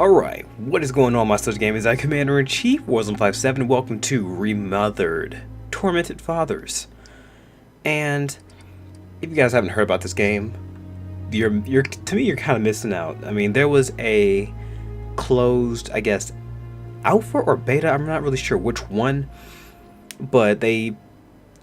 Alright, what is going on, my such gamers? I Commander-in-Chief, Warzone57, welcome to Remothered, Tormented Fathers. And if you guys haven't heard about this game, to me you're kind of missing out. I mean, there was a closed, I guess, alpha or beta, I'm not really sure which one, but they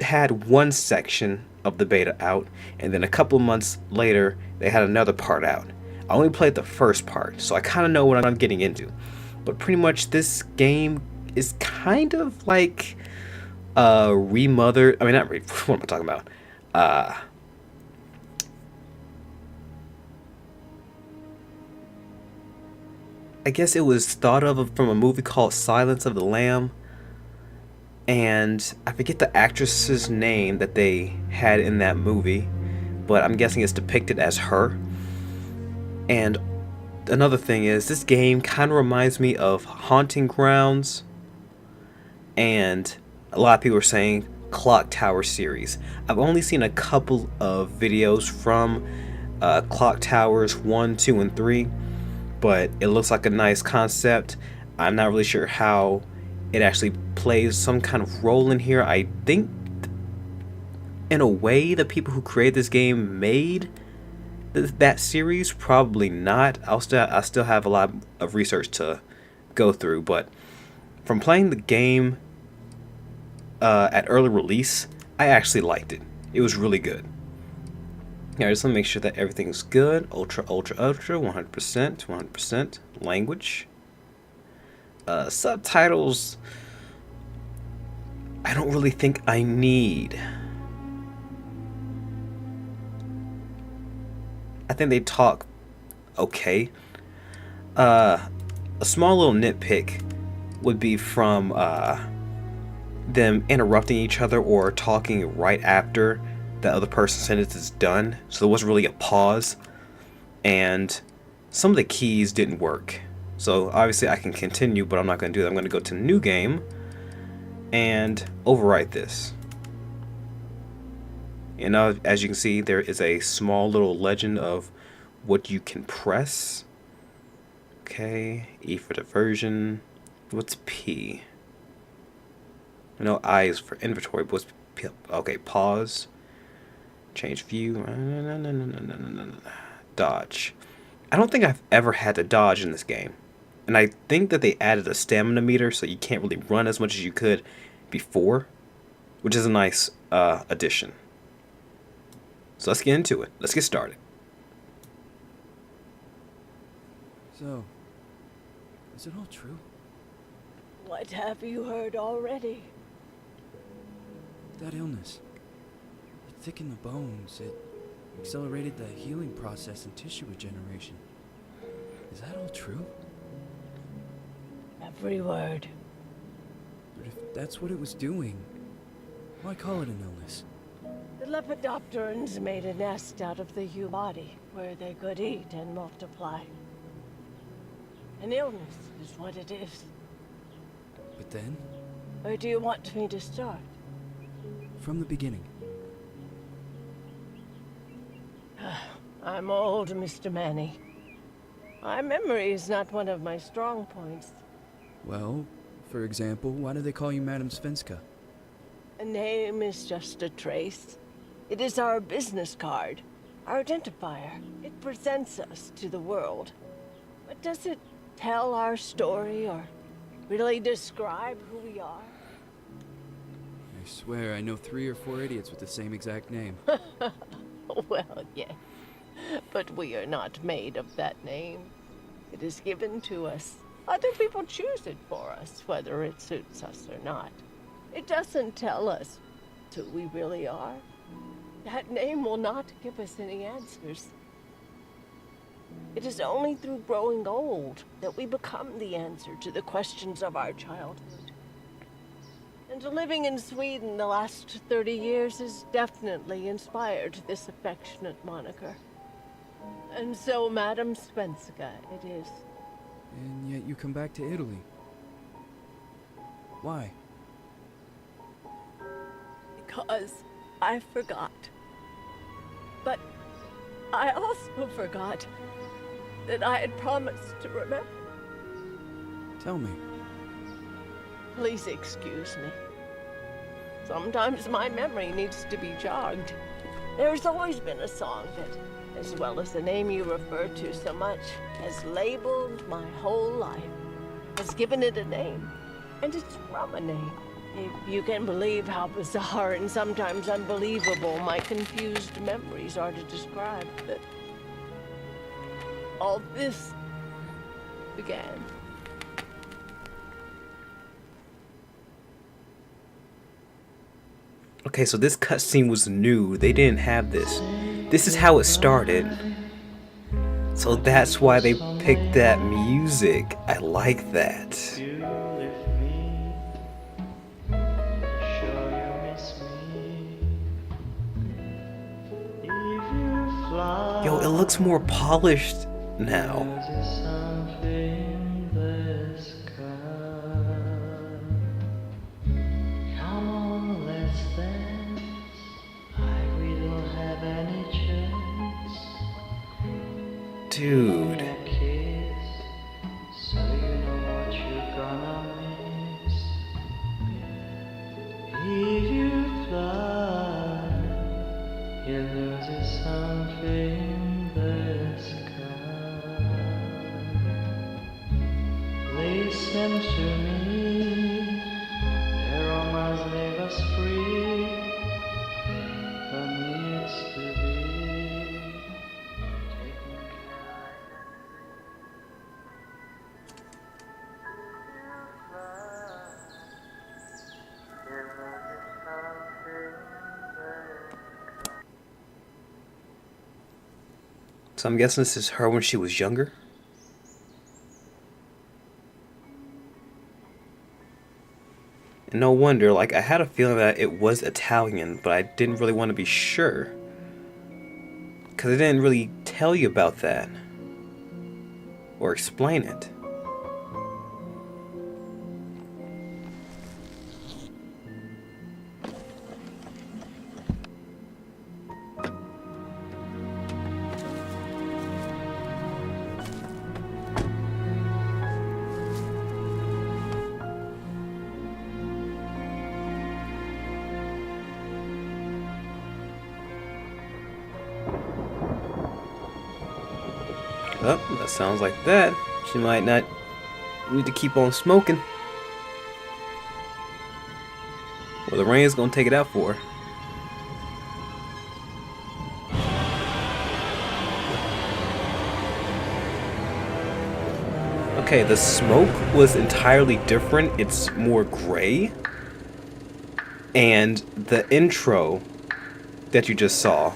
had one section of the beta out, and then a couple of months later they had another part out. I only played the first part, so I kind of know what I'm getting into. But pretty much this game is kind of like Remothered. I mean, not what am I talking about? I guess it was thought of from a movie called Silence of the Lamb. And I forget the actress's name that they had in that movie, but I'm guessing it's depicted as her. And another thing is, this game kind of reminds me of Haunting Grounds, and a lot of people are saying Clock Tower series. I've only seen a couple of videos from Clock Towers 1, 2, and 3, but it looks like a nice concept. I'm not really sure how it actually plays some kind of role in here. I think, in a way, the people who created this game made that series. Probably not. I still have a lot of research to go through, but from playing the game at early release, I actually liked it. It was really good. Yeah, just want to make sure that everything's good. Ultra, 100%. Language. Subtitles, I don't really think I need. I think they talk okay. A small little nitpick would be from them interrupting each other or talking right after the other person's sentence is done. So there wasn't really a pause, and some of the keys didn't work. So obviously I can continue, but I'm not going to do that. I'm going to go to new game and overwrite this. And now, as you can see, there is a small little legend of what you can press. Okay, E for diversion. What's P? I know I is for inventory, but what's P? Okay, pause. Change view. Dodge. I don't think I've ever had to dodge in this game. And I think that they added a stamina meter, so you can't really run as much as you could before, which is a nice addition. So let's get into it. Let's get started. So, is it all true? What have you heard already? That illness. It thickened the bones. It accelerated the healing process and tissue regeneration. Is that all true? Every word. But if that's what it was doing, why call it an illness? The Lepidopterans made a nest out of the human body where they could eat and multiply. An illness is what it is. But then, Where do you want me to start? from the beginning. I'm old, Mr. Manny. My memory is not one of my strong points. Well, for example, why do they call you Madam Svenska? A name is just a trace. It is our business card, our identifier. It presents us to the world. But does it tell our story or really describe who we are? I swear I know 3 or 4 idiots with the same exact name. Well, yes. But we are not made of that name. It is given to us. Other people choose it for us, whether it suits us or not. It doesn't tell us who we really are. That name will not give us any answers. It is only through growing old that we become the answer to the questions of our childhood. And living in Sweden the last 30 years has definitely inspired this affectionate moniker. And so, Madam Svenska, it is. And yet you come back to Italy. Why? Because I forgot. But I also forgot that I had promised to remember. Tell me. Please excuse me. Sometimes my memory needs to be jogged. There's always been a song that, as well as the name you refer to so much, has labeled my whole life, has given it a name, and it's from a name. If you can believe how bizarre and sometimes unbelievable my confused memories are to describe that all this began. Okay, so this cutscene was new. They didn't have this. This is how it started. So that's why they picked that music. I like that. Yo, it looks more polished now. Dude. Listen to me, there are must leave us free, but needs to be taken care So I'm guessing this is her when she was younger? And no wonder, like, I had a feeling that it was Italian, but I didn't really want to be sure. Because it didn't really tell you about that. Or explain it. Oh, that sounds like that. She might not need to keep on smoking. Well, the rain's gonna take it out for her. Okay, the smoke was entirely different. It's more gray. And the intro that you just saw,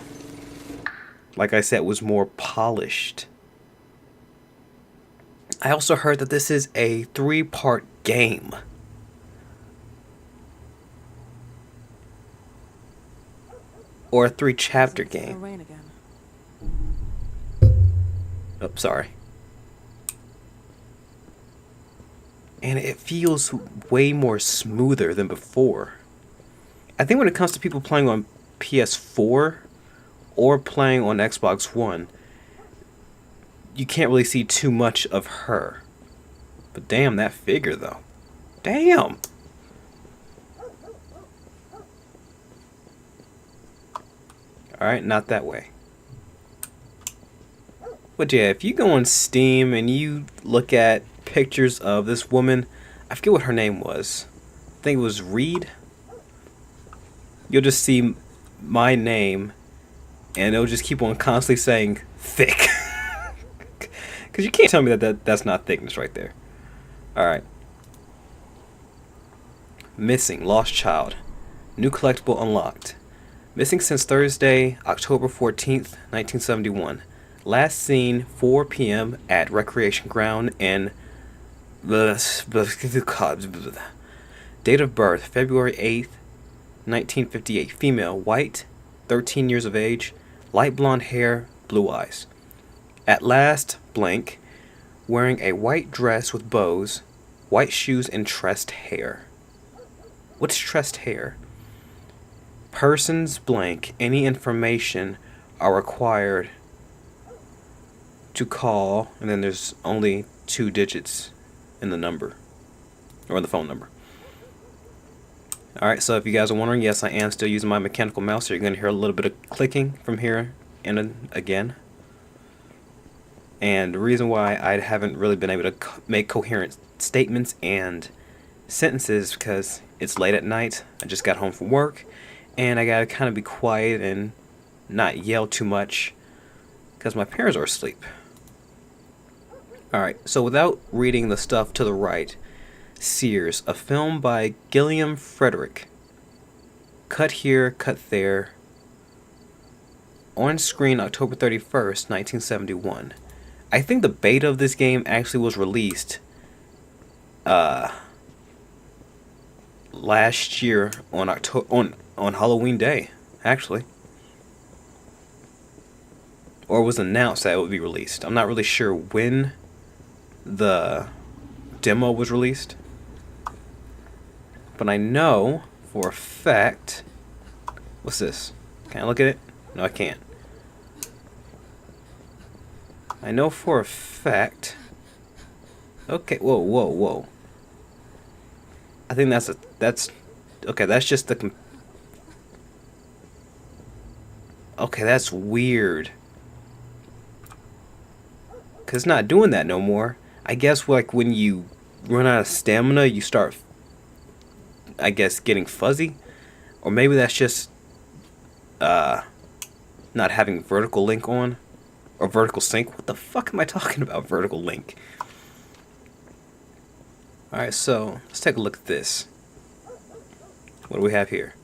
like I said, was more polished. I also heard that this is a 3-part game. Or a 3-chapter game. Rain again. Oh, sorry. And it feels way more smoother than before. I think when it comes to people playing on PS4 or playing on Xbox One, you can't really see too much of her. But damn, that figure though. Damn! Alright, not that way. But yeah, if you go on Steam and you look at pictures of this woman, I forget what her name was. I think it was Reed. You'll just see my name and it'll just keep on constantly saying thick. Because you can't tell me that's not thickness right there. Alright. Missing. Lost child. New collectible unlocked. Missing since Thursday, October 14th, 1971. Last seen 4 p.m. at Recreation Ground in... Date of birth, February 8th, 1958. Female, white, 13 years of age, light blonde hair, blue eyes. At last, blank, wearing a white dress with bows, white shoes, and tressed hair. What's tressed hair? Persons, blank, any information are required to call, and then there's only 2 digits in the number, or in the phone number. Alright, so if you guys are wondering, yes, I am still using my mechanical mouse, so you're going to hear a little bit of clicking from here and again. And the reason why I haven't really been able to make coherent statements and sentences is because it's late at night. I just got home from work, and I gotta kind of be quiet and not yell too much because my parents are asleep. Alright, so without reading the stuff to the right, Sears, a film by Gilliam Frederick. Cut here, cut there. On screen October 31st, 1971. I think the beta of this game actually was released last year on on Halloween Day, actually. Or was announced that it would be released. I'm not really sure when the demo was released. But I know for a fact... What's this? Can I look at it? No, I can't. I know for a fact... Okay, whoa, whoa, whoa. I think that's... Okay, that's just the... Okay, that's weird. Because it's not doing that no more. I guess like when you run out of stamina, you start... I guess getting fuzzy, or maybe that's just not having vertical link on, or vertical sync. What the fuck am I talking about? Vertical link. Alright, so let's take a look at this. What do we have here?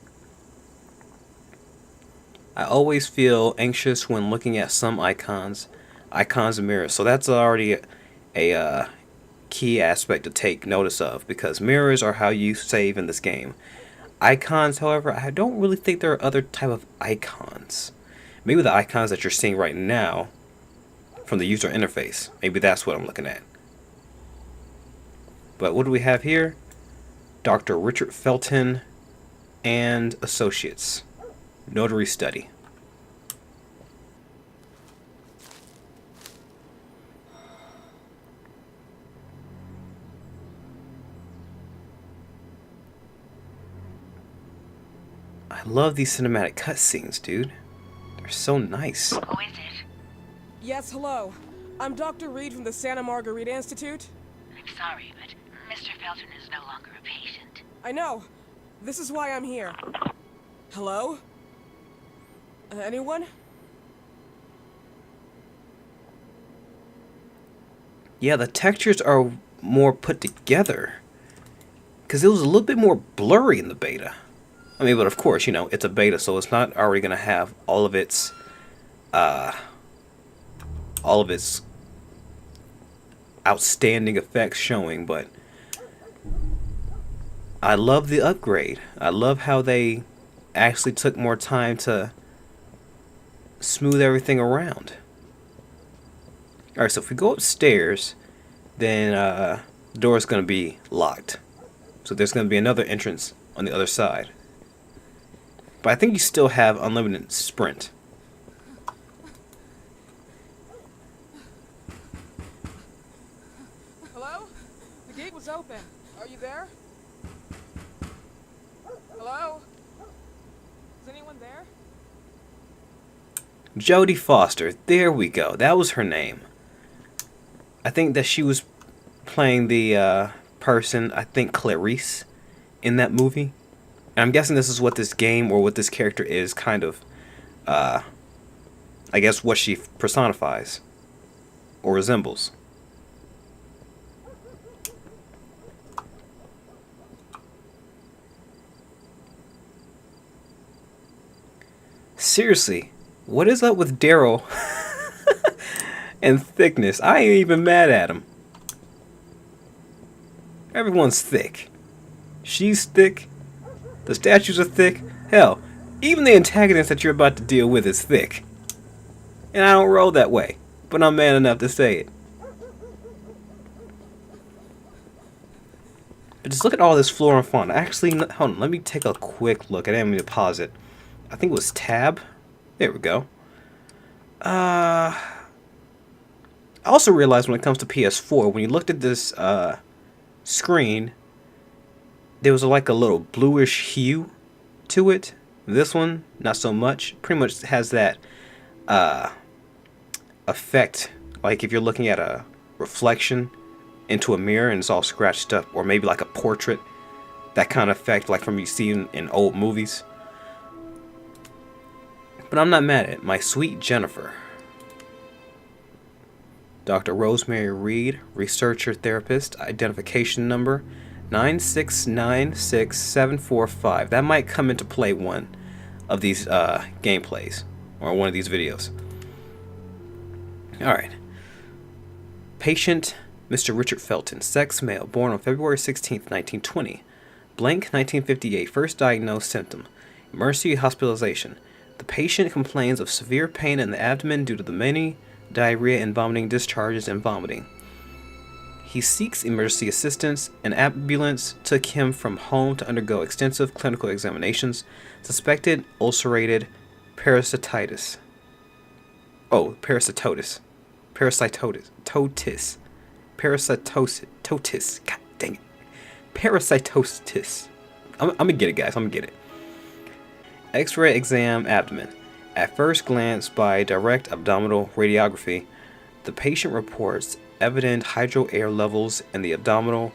I always feel anxious when looking at some icons and mirrors. So that's already a key aspect to take notice of, because mirrors are how you save in this game. Icons, however, I don't really think there are other type of icons. Maybe the icons that you're seeing right now from the user interface. Maybe that's what I'm looking at. But what do we have here? Dr. Richard Felton and Associates. Notary study. I love these cinematic cutscenes, dude. They're so nice. Who is it? Yes, hello. I'm Dr. Reed from the Santa Margarita Institute. I'm sorry, but Mr. Felton is no longer a patient. I know. This is why I'm here. Hello? Anyone? Yeah, the textures are more put together. Because it was a little bit more blurry in the beta. I mean, but of course, you know, it's a beta, so it's not already going to have all of its outstanding effects showing, but I love the upgrade. I love how they actually took more time to smooth everything around. Alright, so if we go upstairs, then the door is going to be locked. So there's going to be another entrance on the other side. But I think you still have unlimited sprint. Hello? The gate was open. Are you there? Hello? Is anyone there? Jodie Foster. There we go. That was her name. I think that she was playing the person, I think Clarice, in that movie. And I'm guessing this is what this game, or what this character is, kind of, I guess what she personifies, or resembles. Seriously, what is up with Daryl and thickness? I ain't even mad at him. Everyone's thick. She's thick. The statues are thick. Hell, even the antagonist that you're about to deal with is thick. And I don't roll that way, but I'm man enough to say it. But just look at all this flora and fauna. Actually, hold on, let me take a quick look. I didn't mean to pause it. I think it was tab. There we go. I also realized when it comes to PS4, when you looked at this screen, there was like a little bluish hue to it. This one, not so much. Pretty much has that effect, like if you're looking at a reflection into a mirror and it's all scratched up, or maybe like a portrait, that kind of effect like from you see in old movies. But I'm not mad at it. My sweet Jennifer. Dr. Rosemary Reed, researcher therapist, identification number 9696745. That might come into play one of these gameplays or one of these videos. Alright. Patient Mr. Richard Felton, sex male, born on February 16th, 1920. Blank 1958, first diagnosed symptom. Emergency hospitalization. The patient complains of severe pain in the abdomen due to the many diarrhea and vomiting discharges and vomiting. He seeks emergency assistance. An ambulance took him from home to undergo extensive clinical examinations. Suspected ulcerated parasititis. Oh, parasitosis. Parasitosis. Parasitosis. God dang it. Parasitosis. I'm gonna get it, guys. I'm gonna get it. X-ray exam abdomen. At first glance by direct abdominal radiography, the patient reports evident hydro-air levels in the abdominal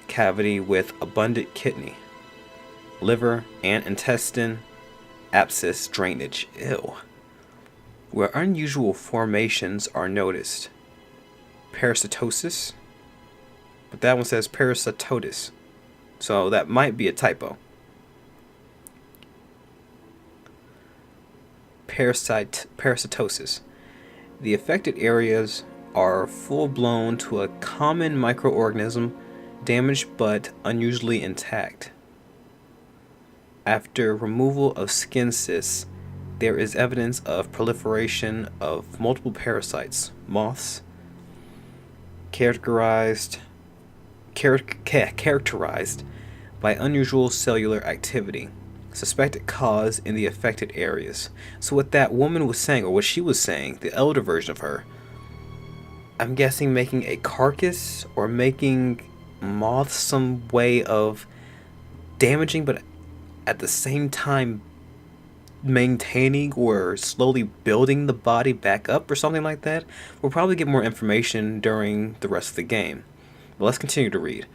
cavity with abundant kidney, liver, and intestine abscess drainage. Ew. Where unusual formations are noticed. Parasitosis. But that one says parasitosis. So that might be a typo. Parasitosis. The affected areas are full blown to a common microorganism, damaged but unusually intact. After removal of skin cysts, there is evidence of proliferation of multiple parasites, moths, characterized by unusual cellular activity. Suspected cause in the affected areas. So what that woman was saying, or what she was saying, the elder version of her, I'm guessing making a carcass or making moths some way of damaging, but at the same time maintaining or slowly building the body back up or something like that. We'll probably get more information during the rest of the game. But let's continue to read.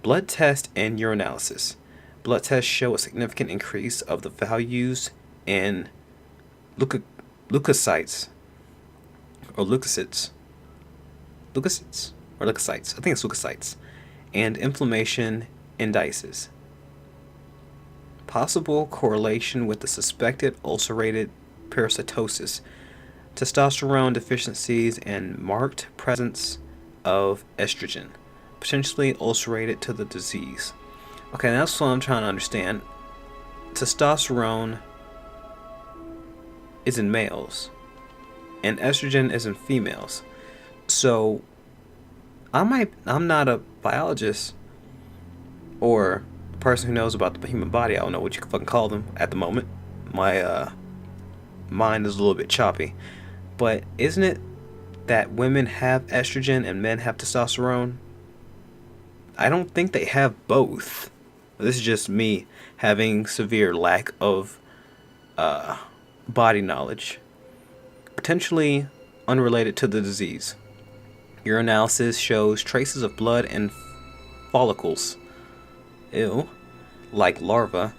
Blood test and urinalysis. Blood tests show a significant increase of the values in leukocytes or leukocytes. Leukocytes or leukocytes. I think it's leukocytes. And inflammation indices. Possible correlation with the suspected ulcerated parasitosis, testosterone deficiencies, and marked presence of estrogen, potentially ulcerated to the disease. Okay, that's what I'm trying to understand. Testosterone is in males, and estrogen is in females. So, I'm not a biologist or a person who knows about the human body. I don't know what you can fucking call them at the moment. My mind is a little bit choppy. But isn't it that women have estrogen and men have testosterone? I don't think they have both. This is just me having severe lack of body knowledge. Potentially unrelated to the disease. Urinalysis shows traces of blood and follicles. Ew. Like larvae.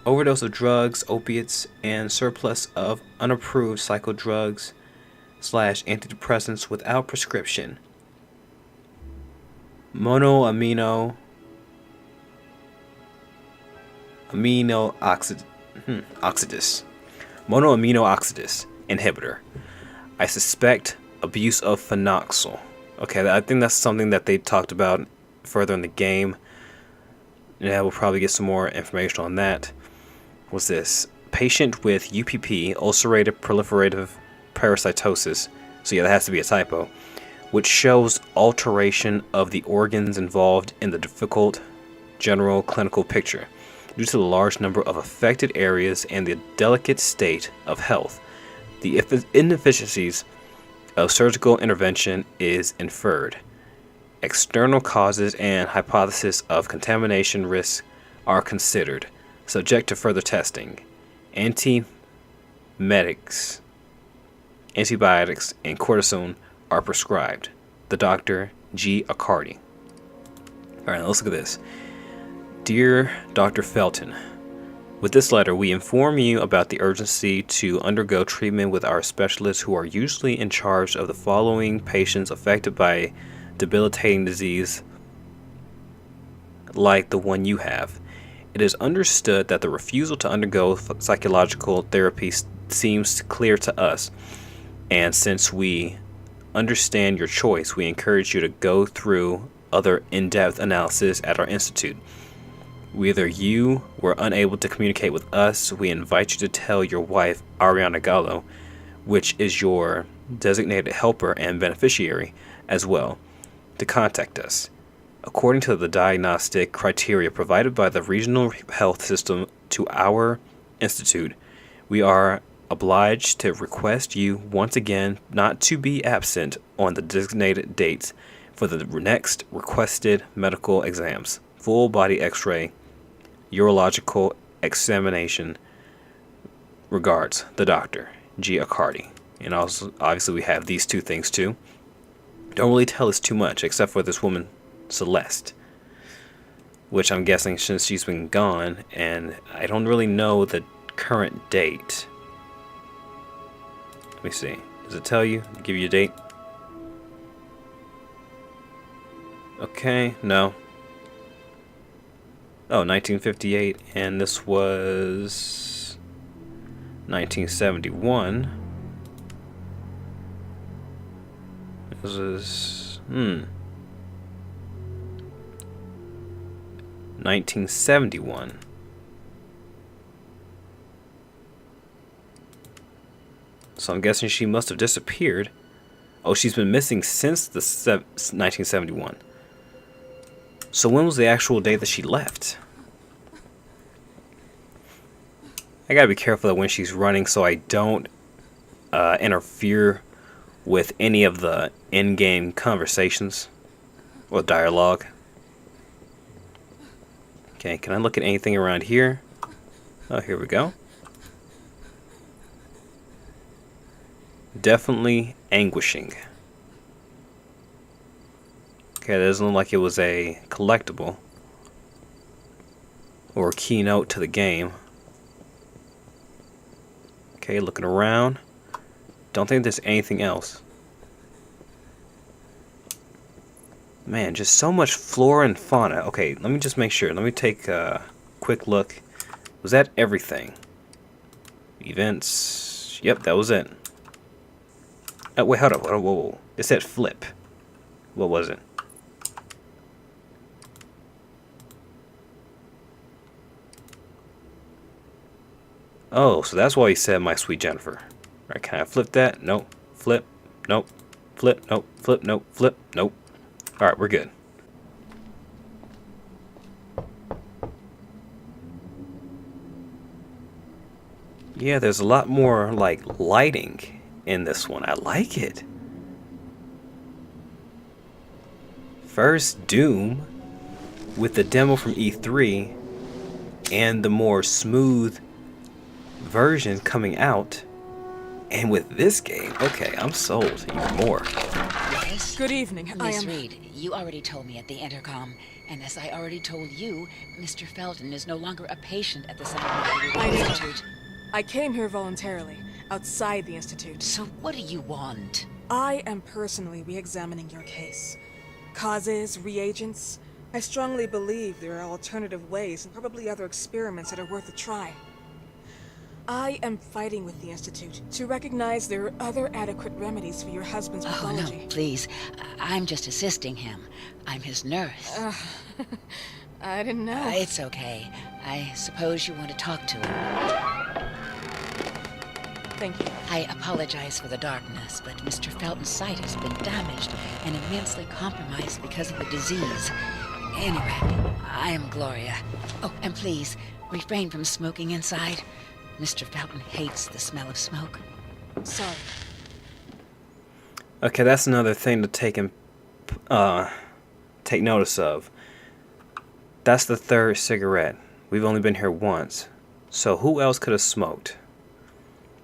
Overdose of drugs, opiates, and surplus of unapproved psychodrugs / antidepressants without prescription. Monoamino oxidase. Monoamino oxidase inhibitor. I suspect abuse of phenoxyl. Okay, I think that's something that they talked about further in the game. Yeah, we'll probably get some more information on that. What's this? Patient with UPP, ulcerative proliferative parasitosis. So yeah, that has to be a typo. Which shows alteration of the organs involved in the difficult general clinical picture. Due to the large number of affected areas and the delicate state of health, the inefficiencies of surgical intervention is inferred. External causes and hypothesis of contamination risk are considered, subject to further testing. Antibiotics, and cortisone are prescribed. The Dr. G. Accardi. Alright, now let's look at this. Dear Dr. Felton, with this letter, we inform you about the urgency to undergo treatment with our specialists who are usually in charge of the following patients affected by debilitating disease like the one you have. It is understood that the refusal to undergo psychological therapy seems clear to us, and since we understand your choice, we encourage you to go through other in-depth analysis at our institute. Whether you were unable to communicate with us, we invite you to tell your wife, Ariana Gallo, which is your designated helper and beneficiary as well, to contact us. According to the diagnostic criteria provided by the regional health system to our institute, we are obliged to request you once again not to be absent on the designated dates for the next requested medical exams, full body x-ray, urological examination. Regards, the Dr. G. Accardi. And also, obviously, we have these two things too. Don't really tell us too much, except for this woman, Celeste, which I'm guessing since she's been gone, and I don't really know the current date. Let me see. Does it tell you? Give you a date? Okay, no. Oh, 1958, and this was 1971. This is 1971. So I'm guessing she must have disappeared. Oh, she's been missing since the 1971. So when was the actual day that she left? I gotta be careful of when she's running so I don't interfere with any of the in-game conversations or dialogue. Okay, can I look at anything around here? Oh, here we go. Definitely anguishing. Okay, that doesn't look like it was a collectible or a keynote to the game. Okay, looking around. Don't think there's anything else. Man, just so much flora and fauna. Okay, let me just make sure. Let me take a quick look. Was that everything? Events. Yep, that was it. Oh, wait, hold up. Whoa. It said flip. What was it? Oh, so that's why he said my sweet Jennifer. Alright, can I flip that? Nope. Flip. Nope. Flip. Nope. Flip. Nope. Flip. Nope. Alright, we're good. Yeah, there's a lot more, like, lighting in this one. I like it. First, Doom, with the demo from E3, and the more smooth version coming out. And with this game, okay, I'm sold even more. Yes? Good evening. I Miss am. Reed, you already told me at the intercom, and as I already told you, Mr. Felton is no longer a patient at the Scientific I know. Institute. I came here voluntarily, outside the Institute. So what do you want? I am personally re-examining your case. Causes, reagents. I strongly believe there are alternative ways and probably other experiments that are worth a try. I am fighting with the Institute to recognize there are other adequate remedies for your husband's Oh, pathology. no, please. I'm just assisting him. I'm his nurse. I didn't know. It's okay. I suppose you want to talk to him. Thank you. I apologize for the darkness, but Mr. Felton's sight has been damaged and immensely compromised because of the disease. Anyway, I am Gloria. Oh, and please, refrain from smoking inside. Mr. Felton hates the smell of smoke. Sorry. Okay, that's another thing to take in take notice of. That's the third cigarette. We've only been here once. So who else could have smoked?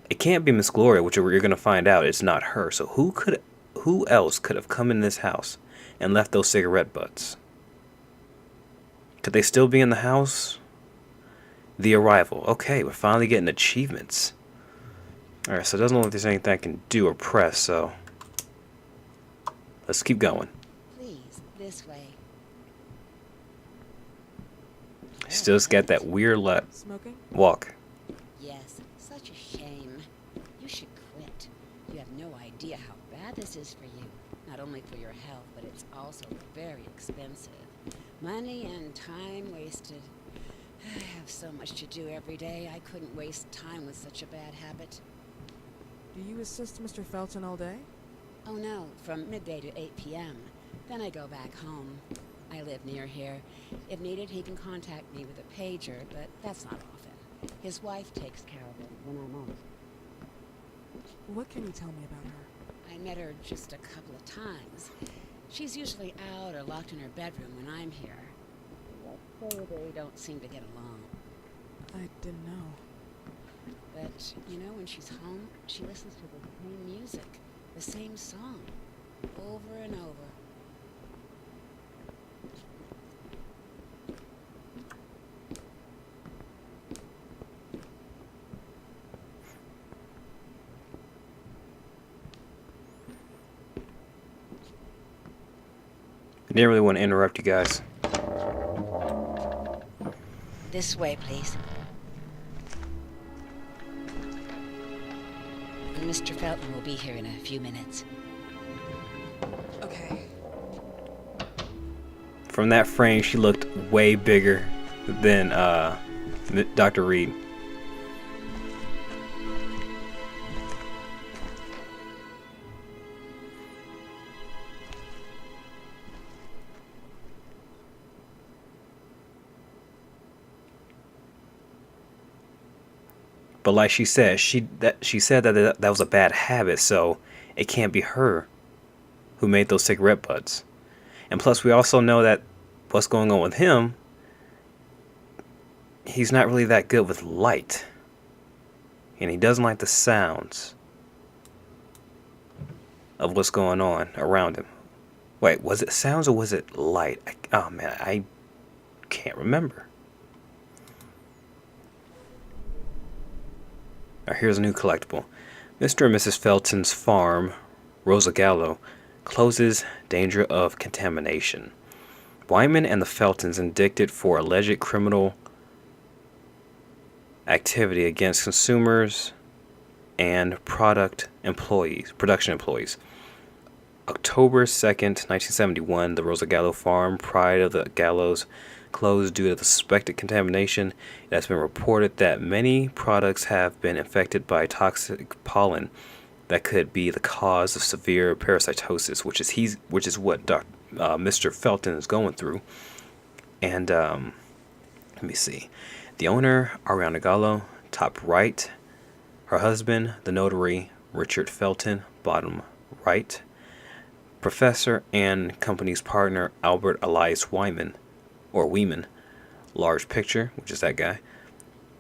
It can't be Miss Gloria, which you're going to find out it's not her. So who else could have come in this house and left those cigarette butts? Could they still be in the house? The arrival. Okay, we're finally getting achievements. Alright, so it doesn't look like there's anything I can do or press, so let's keep going. Please, this way. Still's got that weird Smoking? walk. Yes, such a shame. You should quit. You have no idea how bad this is for you. Not only for your health, but it's also very expensive. Money and time wasted. I have so much to do every day. I couldn't waste time with such a bad habit. Do you assist Mr. Felton all day? Oh no, from midday to 8 p.m. Then I go back home. I live near here. If needed, he can contact me with a pager, but that's not often. His wife takes care of it when I'm off. What can you tell me about her? I met her just a couple of times. She's usually out or locked in her bedroom when I'm here. Let's say they don't seem to get along. I didn't know. But, you know, when she's home, she listens to the same music, the same song, over and over. I didn't really want to interrupt you guys. This way, please. Mr. Felton will be here in a few minutes. Okay. From that frame, she looked way bigger than Dr. Reed. But like she said, she said that was a bad habit, so it can't be her who made those cigarette butts. And plus, we also know that what's going on with him, he's not really that good with light. And he doesn't like the sounds of what's going on around him. Wait, was it sounds or was it light? Oh man, I can't remember. Here's a new collectible. Mr. and Mrs. Felton's farm, Rosa Gallo, closes danger of contamination. Wyman and the Feltons indicted for alleged criminal activity against consumers and production employees. October 2nd, 1971, the Rosa Gallo farm, pride of the Gallos, closed due to the suspected contamination. It has been reported that many products have been infected by toxic pollen that could be the cause of severe parasitosis, which is what Mr. Felton is going through. And let me see. The owner, Ariana Gallo, top right. Her husband, the notary, Richard Felton, bottom right. Professor and company's partner, Albert Elias Wyman, or Weeman, large picture, which is that guy,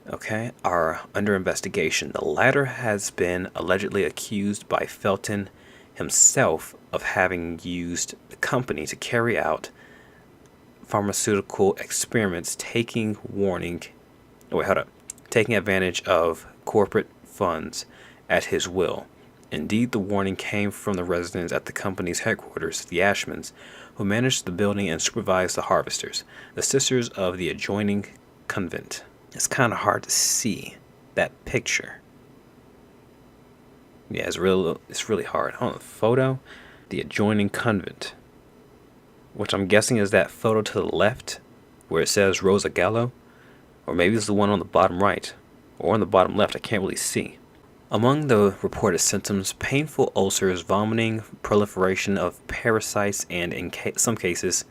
okay, are under investigation. The latter has been allegedly accused by Felton himself of having used the company to carry out pharmaceutical experiments, taking advantage of corporate funds at his will. Indeed, the warning came from the residents at the company's headquarters, the Ashmans, who managed the building and supervised the harvesters, the sisters of the adjoining convent. It's kind of hard to see that picture. Yeah, it's really hard. On the photo, the adjoining convent, which I'm guessing is that photo to the left where it says Rosa Gallo, or maybe it's the one on the bottom right or on the bottom left. I can't really see. Among the reported symptoms, painful ulcers, vomiting, proliferation of parasites, and in some cases,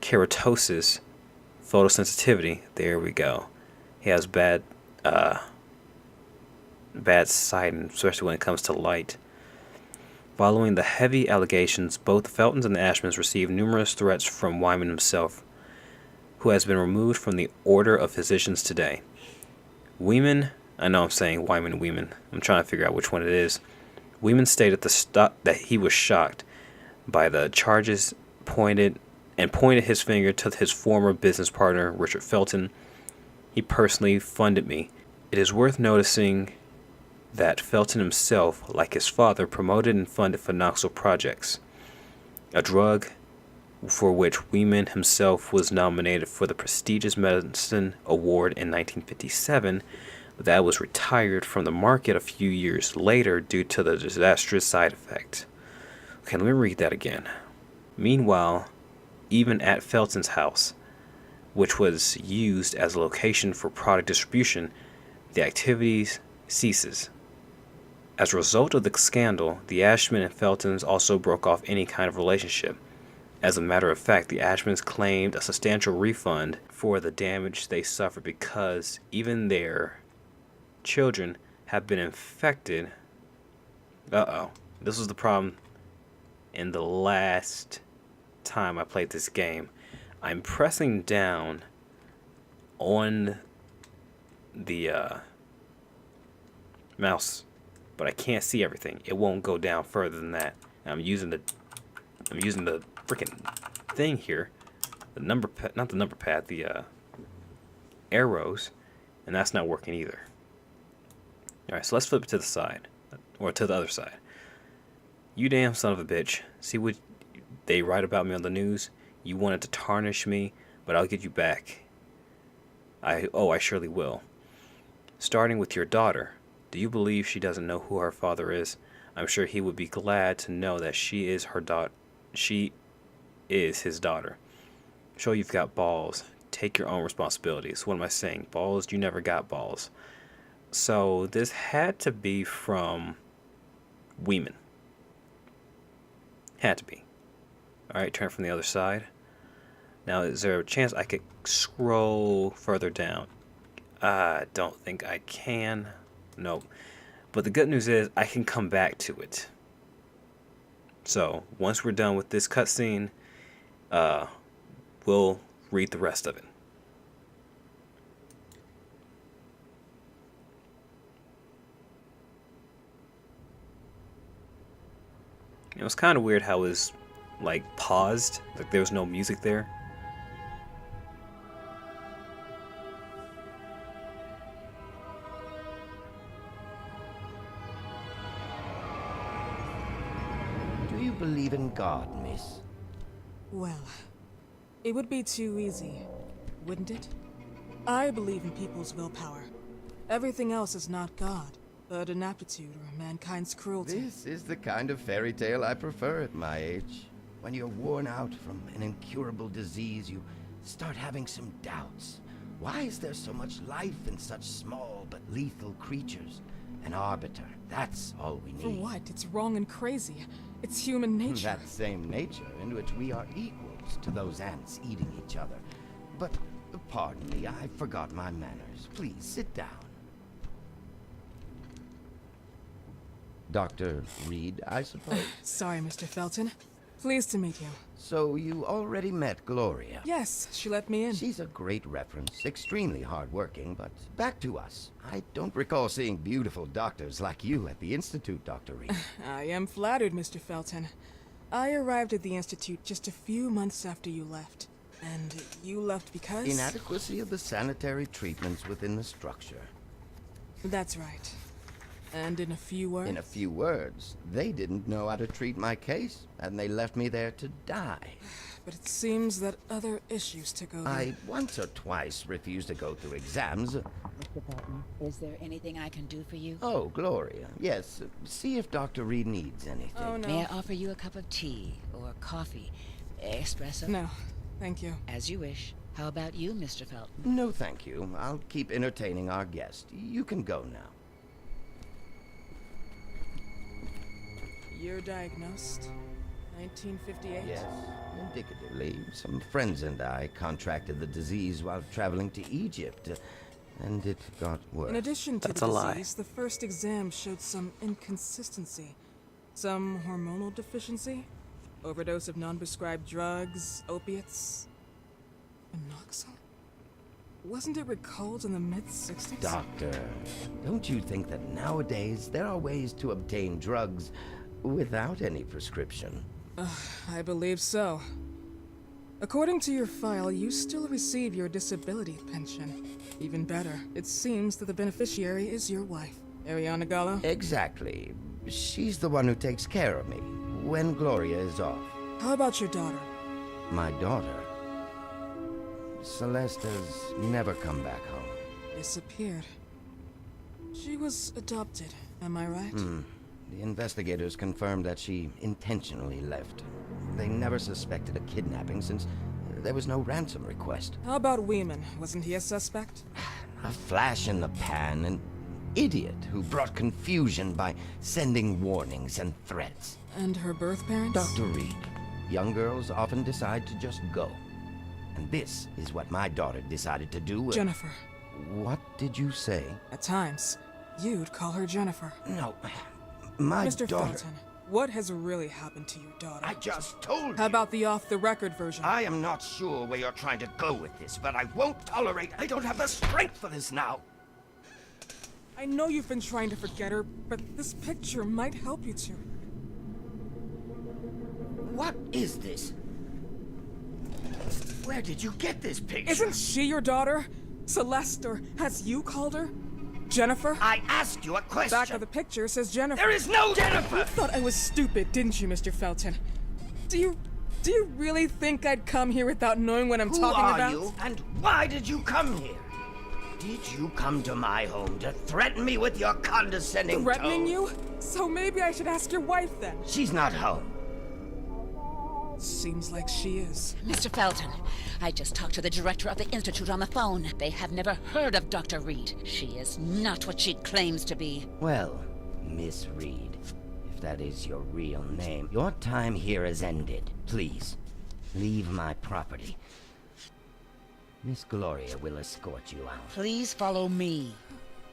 keratosis, photosensitivity. There we go. He has bad sight, especially when it comes to light. Following the heavy allegations, both the Feltons and the Ashmans received numerous threats from Wyman himself, who has been removed from the Order of Physicians today. Weeman, I know I'm saying Wyman Weeman, I'm trying to figure out which one it is. Weeman stated that he was shocked by the charges pointed his finger to his former business partner, Richard Felton. He personally funded me. It is worth noticing that Felton himself, like his father, promoted and funded phenoxyl projects, a drug for which Weeman himself was nominated for the prestigious Medicine Award in 1957, but that was retired from the market a few years later due to the disastrous side effect. Okay, let me read that again. Meanwhile, even at Felton's house, which was used as a location for product distribution, the activities ceases. As a result of the scandal, the Ashman and Feltons also broke off any kind of relationship. As a matter of fact, the Ashmans claimed a substantial refund for the damage they suffered because even their children have been infected. This was the problem in the last time I played this game. I'm pressing down on the mouse, but I can't see everything. It won't go down further than that. I'm using the freaking thing here, not the number pad, the arrows, and that's not working either. All right, so let's flip it to the side, or to the other side. You damn son of a bitch! See what they write about me on the news? You wanted to tarnish me, but I'll get you back. I surely will. Starting with your daughter. Do you believe she doesn't know who her father is? I'm sure he would be glad to know that she is her daughter. She is his daughter. Show you've got balls. Take your own responsibilities. What am I saying? Balls? You never got balls. So this had to be from Weeman. Had to be. Alright, turn from the other side. Now, is there a chance I could scroll further down? I don't think I can. Nope. But the good news is I can come back to it. So, once we're done with this cutscene, we'll read the rest of it. It was kind of weird how it was, like, paused. Like, there was no music there. Do you believe in God, miss? Well, it would be too easy, wouldn't it? I believe in people's willpower. Everything else is not God, but an aptitude or mankind's cruelty. This is the kind of fairy tale I prefer at my age. When you're worn out from an incurable disease, you start having some doubts. Why is there so much life in such small but lethal creatures? An arbiter, that's all we need. For what? It's wrong and crazy. It's human nature. That same nature in which we are equals to those ants eating each other. But, pardon me, I forgot my manners. Please, sit down. Dr. Reed, I suppose? Sorry, Mr. Felton. Pleased to meet you. So you already met Gloria? Yes, she let me in. She's a great reference, extremely hardworking, but back to us. I don't recall seeing beautiful doctors like you at the Institute, Dr. Reed. I am flattered, Mr. Felton. I arrived at the Institute just a few months after you left. And you left because? Inadequacy of the sanitary treatments within the structure. That's right. And in a few words? In a few words, they didn't know how to treat my case, and they left me there to die. But it seems that other issues took over. I once or twice refused to go through exams. Mr. Felton, is there anything I can do for you? Oh, Gloria. Yes, see if Dr. Reed needs anything. Oh, no. May I offer you a cup of tea or coffee? Espresso? No, thank you. As you wish. How about you, Mr. Felton? No, thank you. I'll keep entertaining our guest. You can go now. You're diagnosed? 1958? Yes, indicatively. Some friends and I contracted the disease while traveling to Egypt, and it got worse. In addition to That's the a lie. disease, the first exam showed some inconsistency. Some hormonal deficiency? Overdose of non-prescribed drugs, opiates? Monoxide? Wasn't it recalled in the mid-60s? Doctor, don't you think that nowadays there are ways to obtain drugs without any prescription? I believe so. According to your file, you still receive your disability pension. Even better, it seems that the beneficiary is your wife, Ariana Gallo. Exactly. She's the one who takes care of me when Gloria is off. How about your daughter? My daughter, Celeste, has never come back home. Disappeared. She was adopted, am I right? The investigators confirmed that she intentionally left. They never suspected a kidnapping since there was no ransom request. How about Weeman? Wasn't he a suspect? A flash in the pan, an idiot who brought confusion by sending warnings and threats. And her birth parents? Dr. Reed, young girls often decide to just go. And this is what my daughter decided to do. Jennifer. What did you say? At times, you'd call her Jennifer. No, my Mr. daughter... Felton, what has really happened to your daughter? I just told How you. about the off-the-record version? I am not sure where you're trying to go with this, but I won't tolerate... I don't have the strength for this now. I know you've been trying to forget her, but this picture might help you to. What is this? Where did you get this picture? Isn't she your daughter? Celeste, or has you called her? Jennifer? I asked you a question. Back of the picture says Jennifer. There is no Jennifer! You thought I was stupid, didn't you, Mr. Felton? Do you really think I'd come here without knowing what I'm talking about? Who are you, and why did you come here? Did you come to my home to threaten me with your condescending Threatening tone? you? So maybe I should ask your wife then. She's not home. Seems like she is. Mr. Felton, I just talked to the director of the Institute on the phone. They have never heard of Dr. Reed. She is not what she claims to be. Well, Miss Reed, if that is your real name, your time here has ended. Please, leave my property. Miss Gloria will escort you out. Please follow me.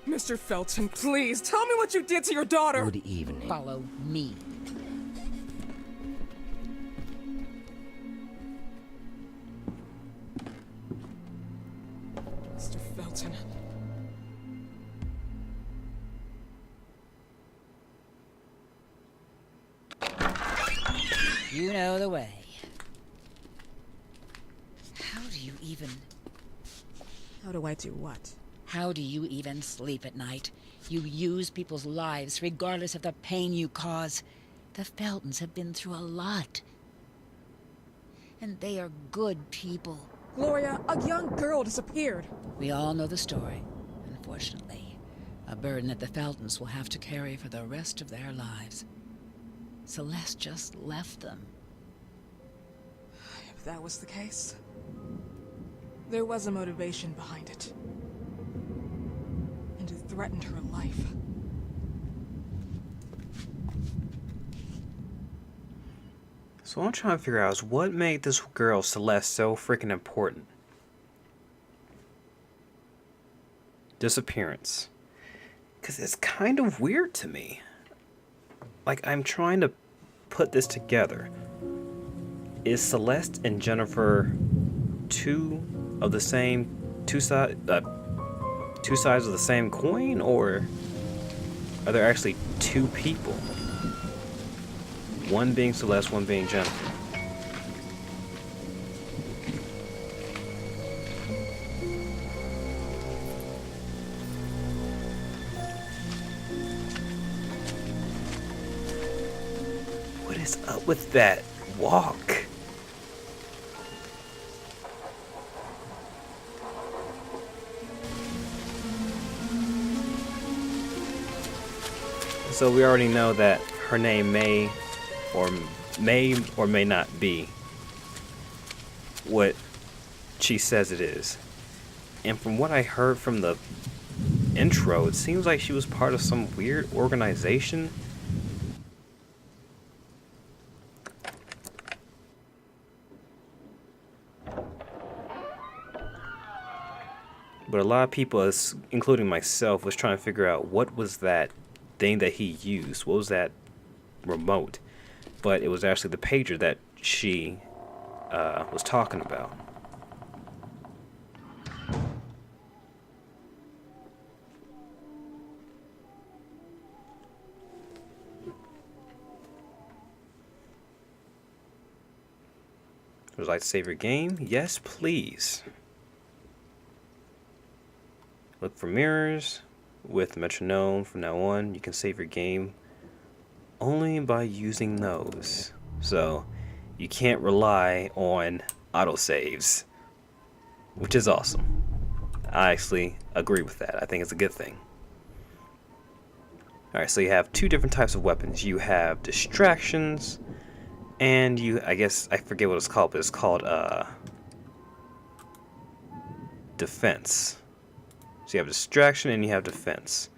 Mr. Felton, please, tell me what you did to your daughter! Good evening. Follow me. Mr. Felton. You know the way. How do you even... How do I do what? How do you even sleep at night? You use people's lives regardless of the pain you cause. The Feltons have been through a lot. And they are good people. Gloria, a young girl disappeared. We all know the story, unfortunately. A burden that the Feltons will have to carry for the rest of their lives. Celeste just left them. If that was the case, there was a motivation behind it. And it threatened her life. So what I'm trying to figure out is what made this girl Celeste so freaking important. Disappearance. Because it's kind of weird to me. Like, I'm trying to put this together. Is Celeste and Jennifer two sides of the same coin, or are there actually two people? One being Celeste, one being Jennifer. What is up with that walk? So we already know that her name may or may not be what she says it is. And from what I heard from the intro, it seems like she was part of some weird organization. But a lot of people, including myself, was trying to figure out what was that thing that he used. What was that remote, but it was actually the pager that she was talking about. Would you like to save your game? Yes, please. Look for mirrors with metronome. From now on, you can save your game only by using those. So you can't rely on autosaves, which is awesome. I actually agree with that. I think it's a good thing. Alright, so you have two different types of weapons. You have distractions, and I guess, I forget what it's called, but it's called defense. So you have distraction and you have defense.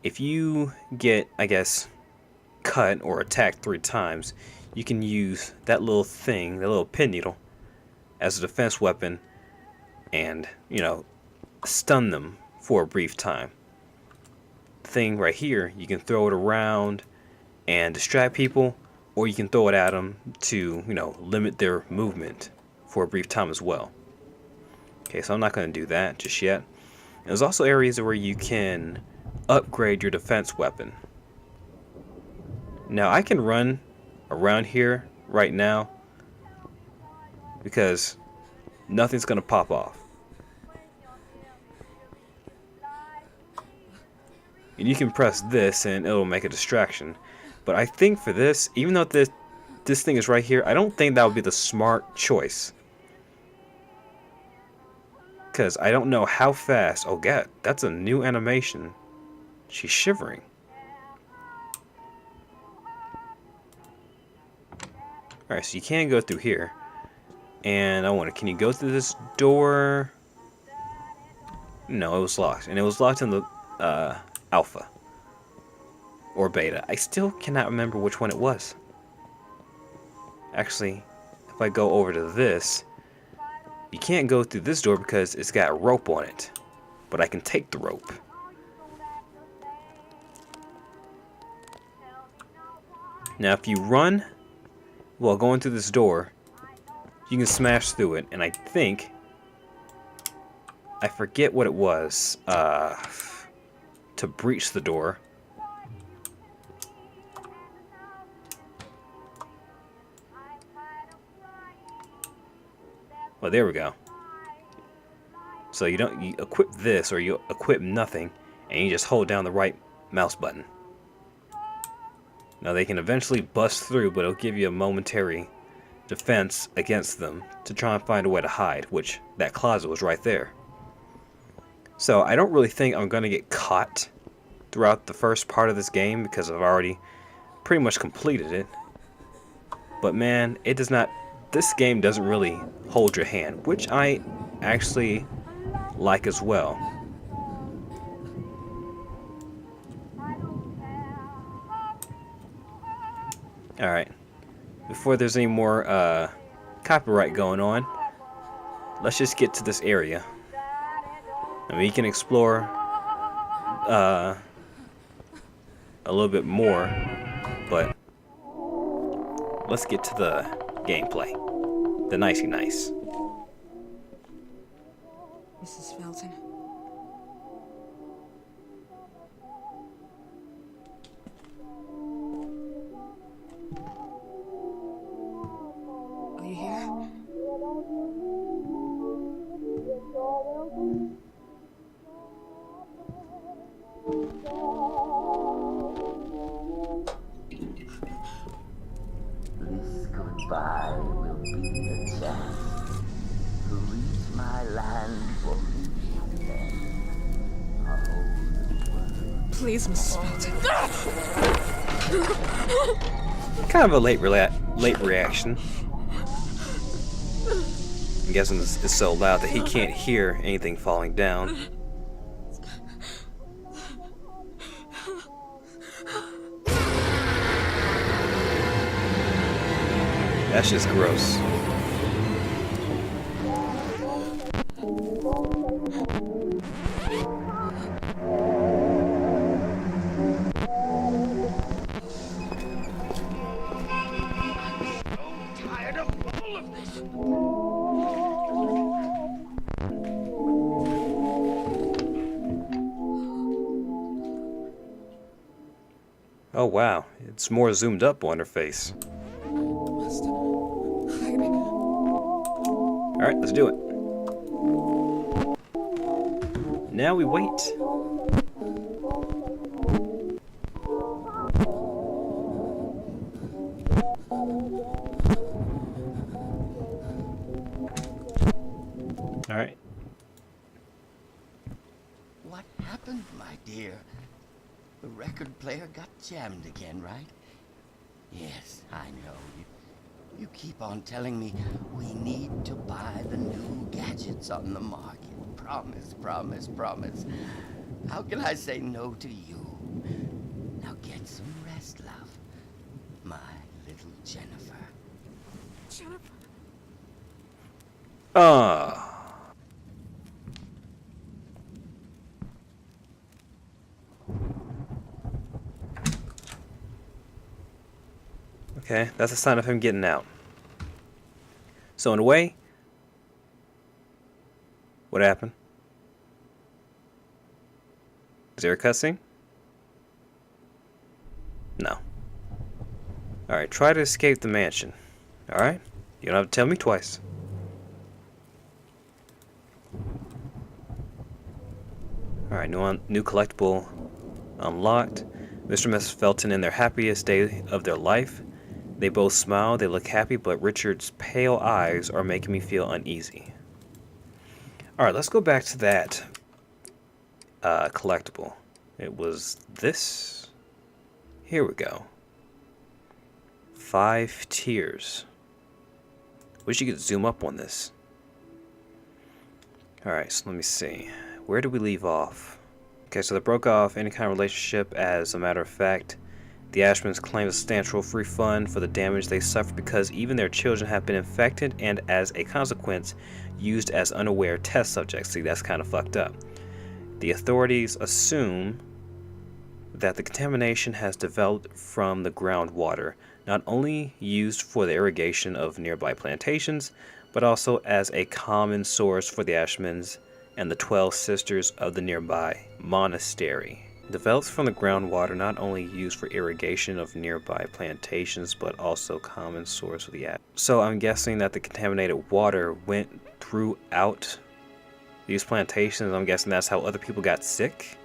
If you get, I guess, cut or attacked 3 times, you can use that little thing, that little pin needle, as a defense weapon and, stun them for a brief time. The thing right here, you can throw it around and distract people, or you can throw it at them to, limit their movement for a brief time as well. Okay, so I'm not going to do that just yet. And there's also areas where you can upgrade your defense weapon. Now, I can run around here right now because nothing's going to pop off. And you can press this and it'll make a distraction. But I think for this, even though this thing is right here, I don't think that would be the smart choice. Because I don't know how fast... Oh, God, that's a new animation. She's shivering. Alright, so you can go through here. And I wonder, can you go through this door? No, it was locked. And it was locked in the alpha. Or beta. I still cannot remember which one it was. Actually, if I go over to this, you can't go through this door because it's got a rope on it. But I can take the rope. Now if you run while going through this door, you can smash through it. And I think, I forget what it was, to breach the door. Well, there we go. So you equip this, or you equip nothing, and you just hold down the right mouse button. Now they can eventually bust through, but it'll give you a momentary defense against them to try and find a way to hide, which that closet was right there. So I don't really think I'm going to get caught throughout the first part of this game because I've already pretty much completed it. But man, it does not... This game doesn't really hold your hand, which I actually like as well. Alright, before there's any more copyright going on, let's just get to this area. I mean, you can explore a little bit more, but let's get to the gameplay. The nicey nice. Mrs. Felton. Are you here? This goodbye will be a chance to reach my land for then. A whole world. Please, Mrs. Felton. Kind of a late reaction. I'm guessing it's so loud that he can't hear anything falling down. That's just gross. Oh wow, it's more zoomed up on her face. Must hide. Alright, let's do it. Now we wait. Alright. What happened, my dear? The record player got jammed again, right? Yes, I know. You keep on telling me we need to buy the new gadgets on the market. Promise, promise, promise. How can I say no to you? Now get some rest, love. My little Jennifer. Jennifer. Okay, that's a sign of him getting out. So in a way, what happened? Is there a cutscene? No. Alright, try to escape the mansion. Alright? You don't have to tell me twice. Alright, new collectible unlocked. Mr. and Mrs. Felton in their happiest day of their life. They both smile, they look happy, but Richard's pale eyes are making me feel uneasy. Alright, let's go back to that collectible. It was this. Here we go. 5 tiers. Wish you could zoom up on this. Alright, so let me see. Where did we leave off? Okay, so they broke off any kind of relationship. As a matter of fact, the Ashmans claim a substantial refund for the damage they suffered because even their children have been infected and, as a consequence, used as unaware test subjects. See, that's kind of fucked up. The authorities assume that the contamination has developed from the groundwater, not only used for the irrigation of nearby plantations, but also as a common source for the Ashmans and the 12 sisters of the nearby monastery. Develops from the groundwater, not only used for irrigation of nearby plantations, but also common source of the Ashmans. So I'm guessing that the contaminated water went throughout these plantations. I'm guessing that's how other people got sick.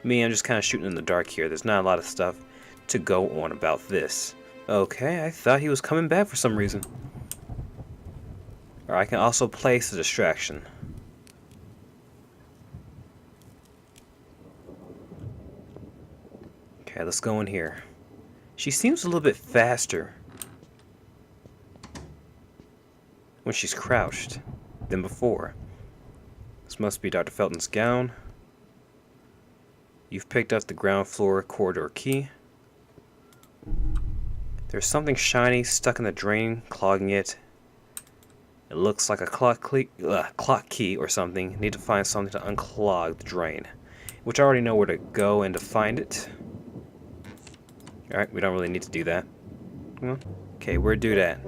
Me, I'm just kind of shooting in the dark here. There's not a lot of stuff to go on about this. Okay, I thought he was coming back for some reason. Or I can also place a distraction. Okay, let's go in here. She seems a little bit faster when she's crouched than before. This must be Dr. Felton's gown. You've picked up the ground floor corridor key. There's something shiny stuck in the drain, clogging it. It looks like a clock key or something. Need to find something to unclog the drain, which I already know where to go and to find it. Alright, we don't really need to do that. Okay, where'd do that?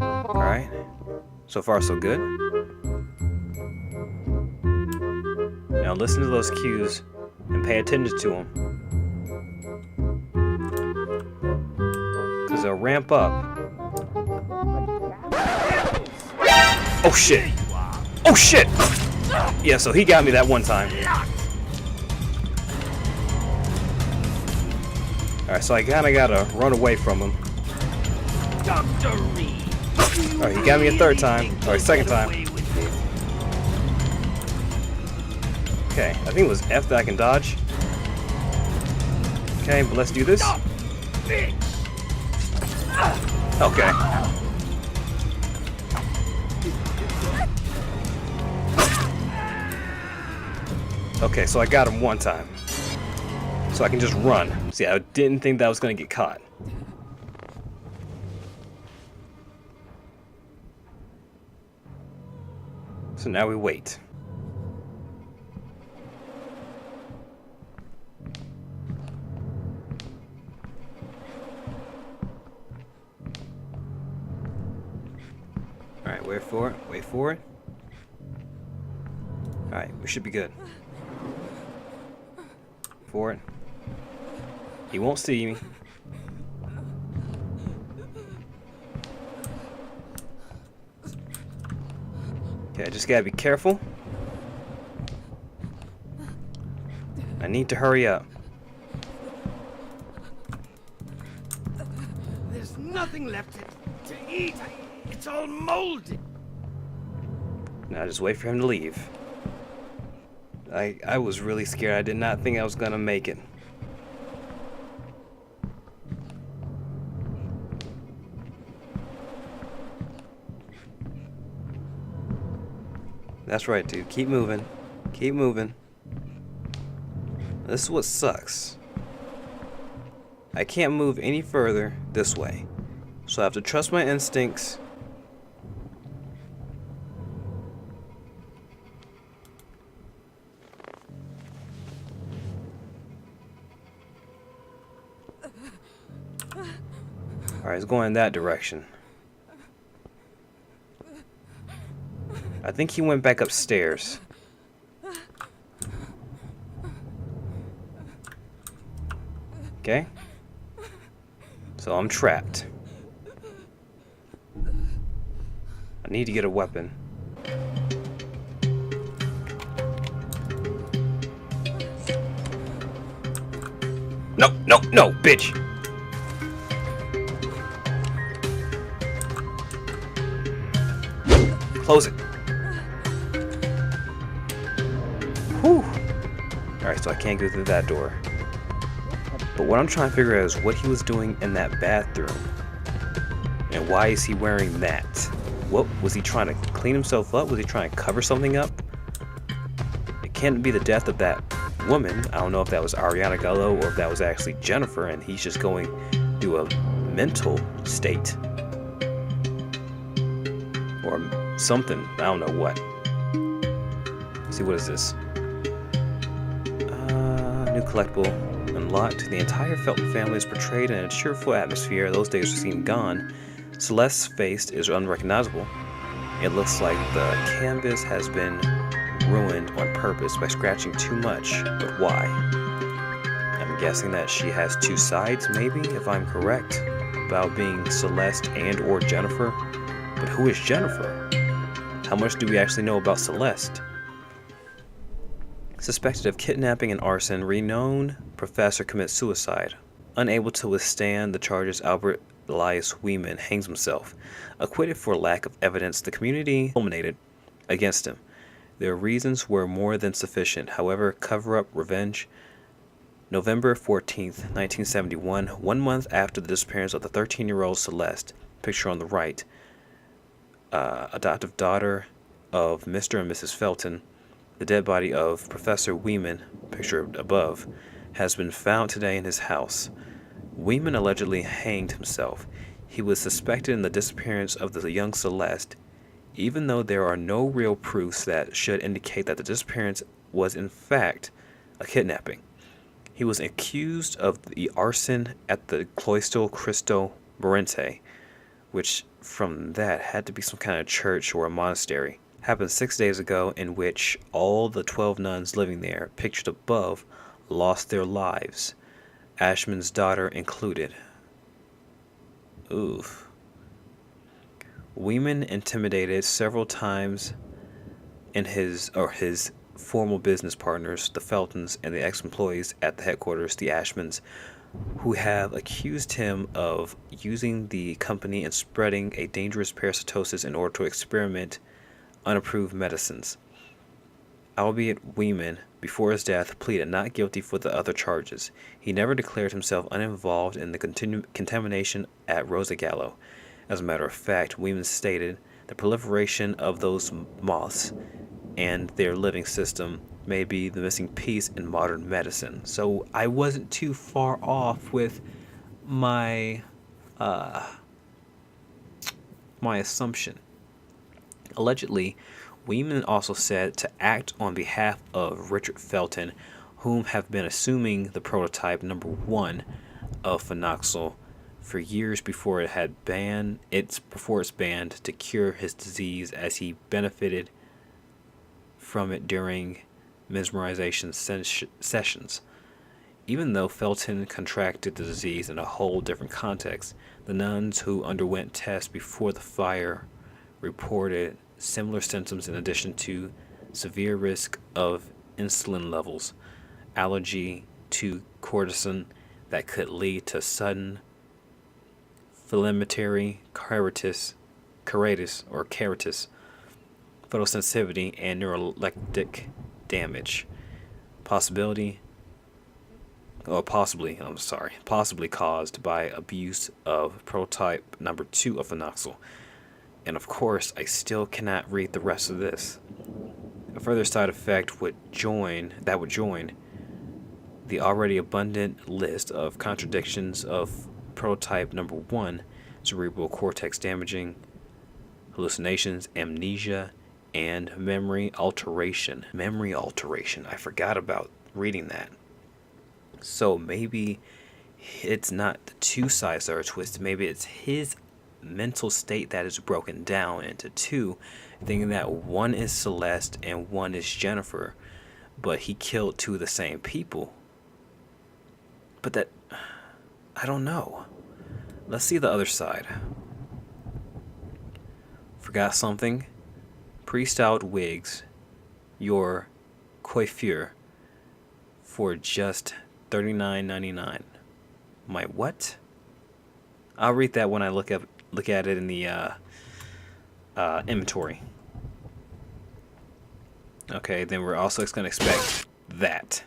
Alright. So far, so good. Now listen to those cues and pay attention to them. Because they'll ramp up. Oh shit! Oh shit! Yeah, so he got me that one time. Alright, so I kinda gotta run away from him. Alright, he got me a third time. Or a second time. Okay, I think it was F that I can dodge. Okay, but let's do this. Okay. Okay, so I got him one time. So I can just run. See, I didn't think that was gonna get caught. So now we wait. Wait for it. Wait for it. Alright, we should be good. For it. He won't see me. Okay, I just gotta be careful. I need to hurry up. There's nothing left to eat. It's all molded. Now just wait for him to leave. I was really scared. I did not think I was gonna make it. That's right, dude. Keep moving. Keep moving. This is what sucks. I can't move any further this way. So I have to trust my instincts. Alright, it's going in that direction. I think he went back upstairs. Okay? So I'm trapped. I need to get a weapon. No, no, no, bitch! Close it. Whew. Alright, so I can't go through that door. But what I'm trying to figure out is what he was doing in that bathroom. And why is he wearing that? What was he trying to clean himself up? Was he trying to cover something up? It can't be the death of that woman. I don't know if that was Ariana Gallo or if that was actually Jennifer and he's just going through a mental state. Or something. I don't know what. Let's see, what is this? New collectible. Unlocked. The entire Felton family is portrayed in a cheerful atmosphere. Those days seem gone. Celeste's face is unrecognizable. It looks like the canvas has been ruined on purpose by scratching too much. But why? I'm guessing that she has two sides, maybe, if I'm correct, about being Celeste and or Jennifer. But who is Jennifer? How much do we actually know about Celeste? Suspected of kidnapping and arson, renowned professor commits suicide. Unable to withstand the charges, Albert Elias Weeman hangs himself. Acquitted for lack of evidence, the community culminated against him. Their reasons were more than sufficient. However, cover-up revenge. November 14th, 1971, 1 month after the disappearance of the 13-year-old Celeste, picture on the right, adoptive daughter of Mr. and Mrs. Felton, the dead body of Professor Weeman, picture above, has been found today in his house. Weeman allegedly hanged himself. He was suspected in the disappearance of the young Celeste, even though there are no real proofs that should indicate that the disappearance was in fact a kidnapping. He was accused of the arson at the Cloister Cristo Morente, which from that had to be some kind of church or a monastery. Happened 6 days ago, in which all the 12 nuns living there, pictured above, lost their lives, Ashman's daughter included. Oof. Weeman intimidated several times in his formal business partners, the Feltons, and the ex-employees at the headquarters, the Ashmans, who have accused him of using the company and spreading a dangerous parasitosis in order to experiment unapproved medicines. Albeit Weeman, before his death, pleaded not guilty for the other charges. He never declared himself uninvolved in the contamination at Rosa Gallo. As a matter of fact, Weeman stated the proliferation of those moths and their living system may be the missing piece in modern medicine. So I wasn't too far off with my assumption. Allegedly, Weeman also said to act on behalf of Richard Felton, whom have been assuming the prototype number 1 of phenoxyl for years before it's banned to cure his disease, as he benefited from it during mesmerization sessions. Even though Felton contracted the disease in a whole different context, the nuns who underwent tests before the fire reported similar symptoms in addition to severe risk of insulin levels, allergy to cortisone that could lead to sudden filamentary caritis, photosensitivity, and neuroleptic damage. Possibly caused by abuse of prototype number 2 of phenoxyl. And of course, I still cannot read the rest of this. A further side effect would join the already abundant list of contradictions of prototype number 1, cerebral cortex damaging, hallucinations, amnesia, and memory alteration. Memory alteration. I forgot about reading that. So maybe it's not the two sides that are twisted. Maybe it's his mental state that is broken down into two, thinking that one is Celeste and one is Jennifer, but he killed two of the same people. But that, I don't know. Let's see the other side. Forgot something? Pre-styled wigs, your coiffure, for just $39.99. My what? I'll read that when I look at it in the inventory. Okay, then we're also going to expect that.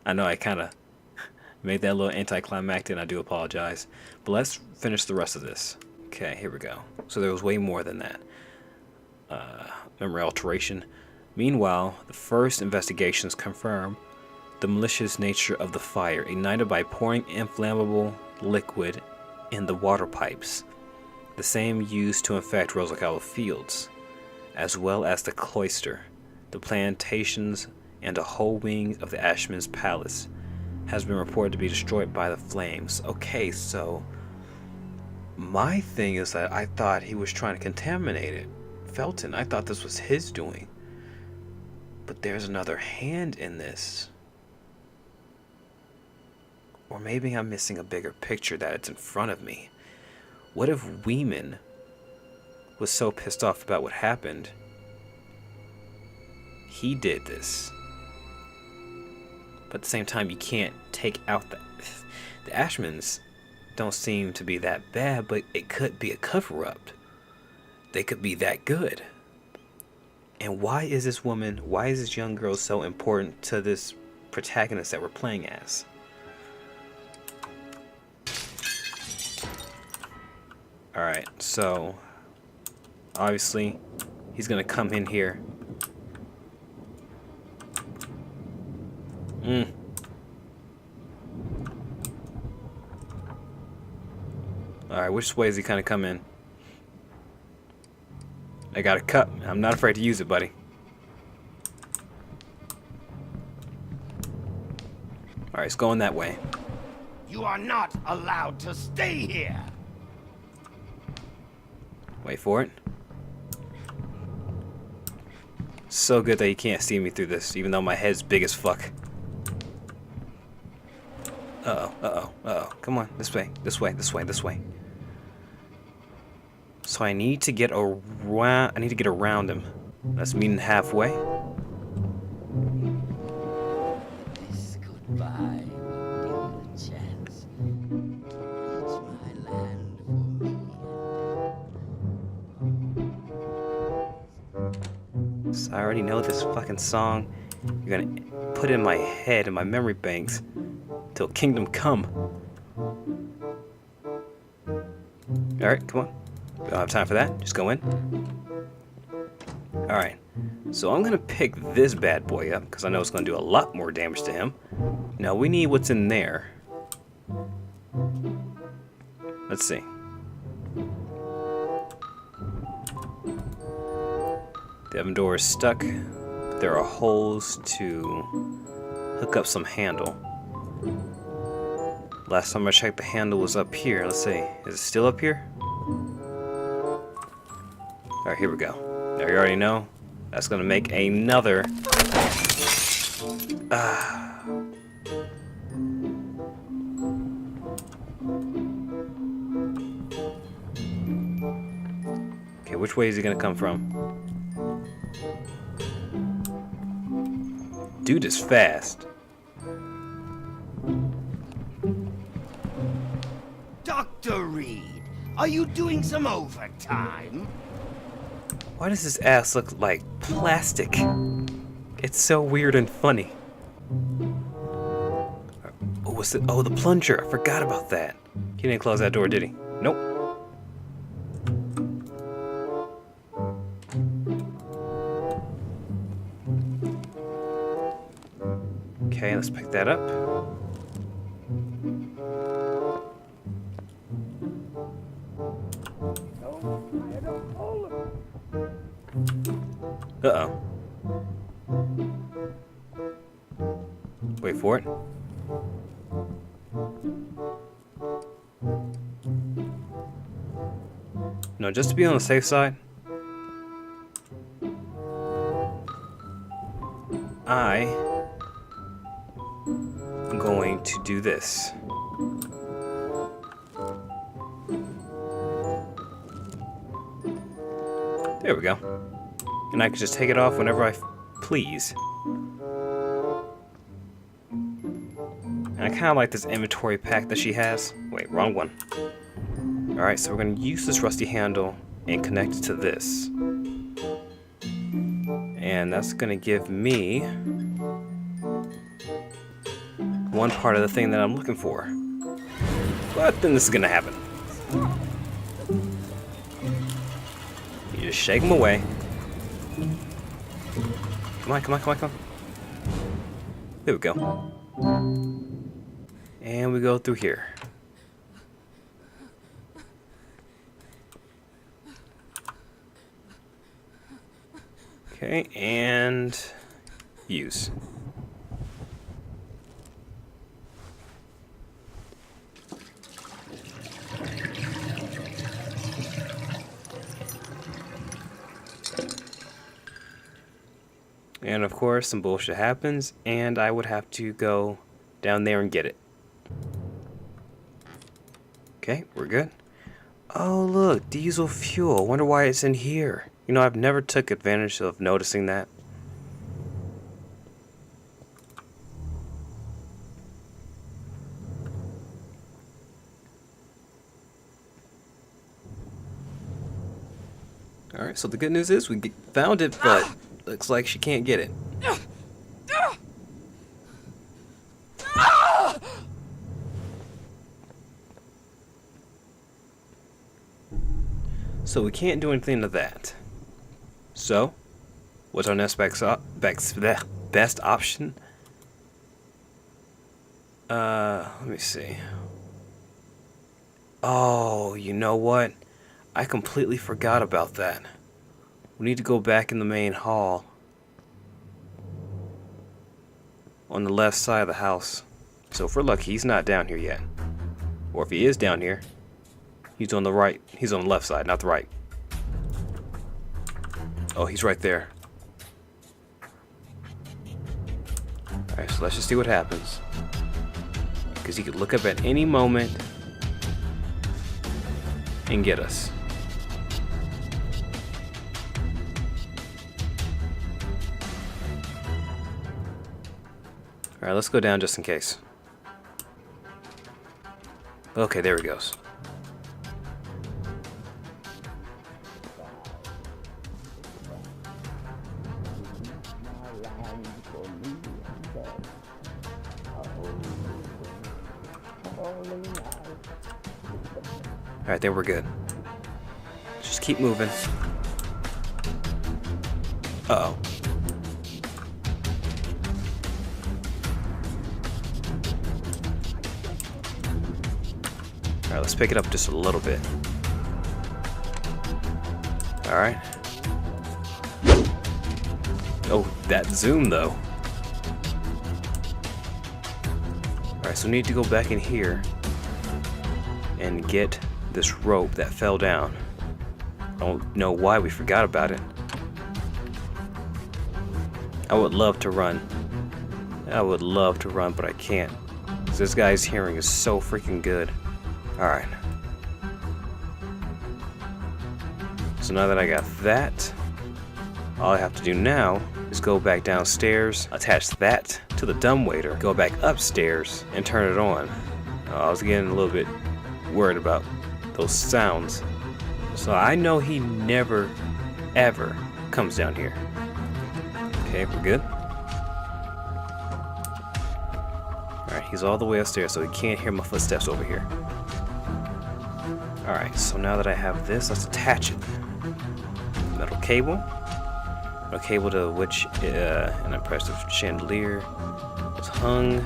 I know I kind of made that a little anticlimactic, and I do apologize. But let's finish the rest of this. Okay, here we go. So there was way more than that. Memory alteration. Meanwhile, the first investigations confirm the malicious nature of the fire, ignited by pouring inflammable liquid in the water pipes, the same used to infect Rosicala Fields, as well as the cloister, the plantations, and a whole wing of the Ashman's palace has been reported to be destroyed by the flames. Okay, so my thing is that I thought he was trying to contaminate it. Felton, I thought this was his doing. But there's another hand in this. Or maybe I'm missing a bigger picture that it's in front of me. What if Weeman was so pissed off about what happened, he did this? But at the same time, you can't take out the Ashmans don't seem to be that bad, but it could be a cover-up. They could be that good. And why is this young girl so important to this protagonist that we're playing as? Alright, so obviously he's gonna come in here. Alright, which way is he gonna come in? I got a cup. I'm not afraid to use it, buddy. Alright, it's going that way. You are not allowed to stay here. Wait for it. So good that you can't see me through this, even though my head's big as fuck. Uh-oh. Come on, this way. So I need to get around him. Let's meet him halfway. This goodbye will give the chance to reach my land for me. So I already know this fucking song. You're gonna put it in my head, in my memory banks, till Kingdom Come. Alright, come on. We don't have time for that. Just go in. Alright. So I'm going to pick this bad boy up, because I know it's going to do a lot more damage to him. Now, we need what's in there. Let's see. The oven door is stuck. There are holes to hook up some handle. Last time I checked, the handle was up here. Let's see. Is it still up here? Alright, here we go. Now you already know. That's gonna make another... Okay, which way is he gonna come from? Dude is fast. Dr. Reed, are you doing some overtime? Why does his ass look like plastic? It's so weird and funny. Oh, what's it? Oh, the plunger. I forgot about that. He didn't close that door, did he? Nope. Okay, let's pick that up. Uh-oh. Wait for it. No, just to be on the safe side, I am going to do this. There we go. And I can just take it off whenever I please. And I kind of like this inventory pack that she has. Wait, wrong one. Alright, so we're going to use this rusty handle and connect it to this. And that's going to give me one part of the thing that I'm looking for. But then this is going to happen. You just shake them away. Come on, come on, come on, come on. There we go. And we go through here. Okay, and use. And of course, some bullshit happens, and I would have to go down there and get it. Okay, we're good. Oh, look, diesel fuel. Wonder why it's in here. You know, I've never took advantage of noticing that. Alright, so the good news is we found it, but looks like she can't get it. So we can't do anything to that. So, what's our next best option? Let me see. Oh, you know what? I completely forgot about that. We need to go back in the main hall. On the left side of the house. So if we're lucky, he's not down here yet. Or if he is down here, he's on the right. He's on the left side, not the right. Oh, he's right there. Alright, so let's just see what happens. Because he could look up at any moment and get us. Alright, let's go down just in case. Okay, there he goes. Alright, there we're good. Just keep moving. Uh-oh. Alright, let's pick it up just a little bit. Alright. Oh, that zoom though. Alright, so we need to go back in here. and get this rope that fell down. I don't know why we forgot about it. I would love to run. I would love to run, but I can't. 'Cause this guy's hearing is so freaking good. Alright. So now that I got that, all I have to do now is go back downstairs, attach that to the dumbwaiter, go back upstairs, and turn it on. I was getting a little bit worried about those sounds. So I know he never, ever comes down here. Okay, we're good. Alright, he's all the way upstairs, so he can't hear my footsteps over here. Alright, so now that I have this, let's attach it. Metal cable. Metal cable to which an impressive chandelier was hung.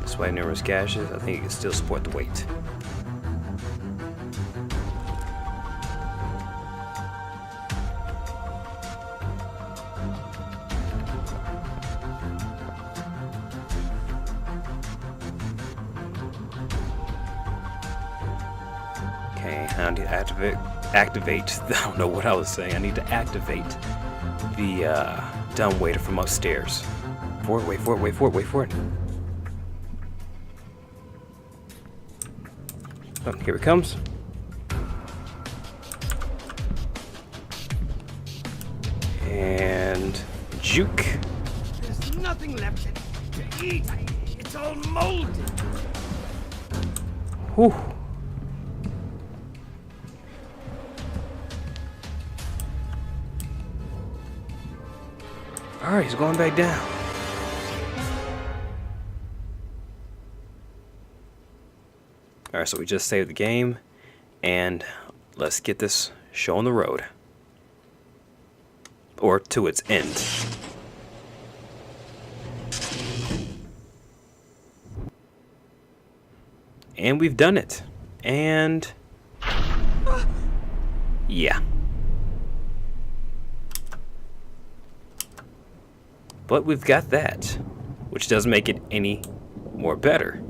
Despite numerous gashes, I think it can still support the weight. Okay, I need to activate. I don't know what I was saying. I need to activate the dumbwaiter from upstairs. Wait for it. Oh, here it comes. And juke. There's nothing left to eat. It's all molded. Whew. Alright, he's going back down. Alright, so we just saved the game, and let's get this show on the road. Or to its end. And we've done it. And yeah. But we've got that, which doesn't make it any more better.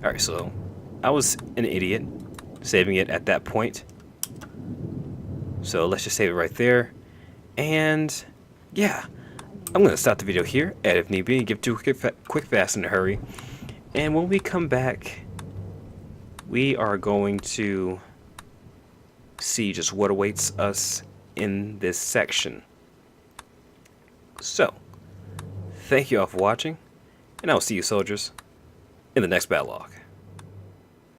Alright, so I was an idiot saving it at that point. So let's just save it right there. And yeah, I'm going to stop the video here, edit if need be, and give two quick fast in a hurry. And when we come back, we are going to see just what awaits us in this section. So, thank you all for watching, and I will see you soldiers in the next battle log.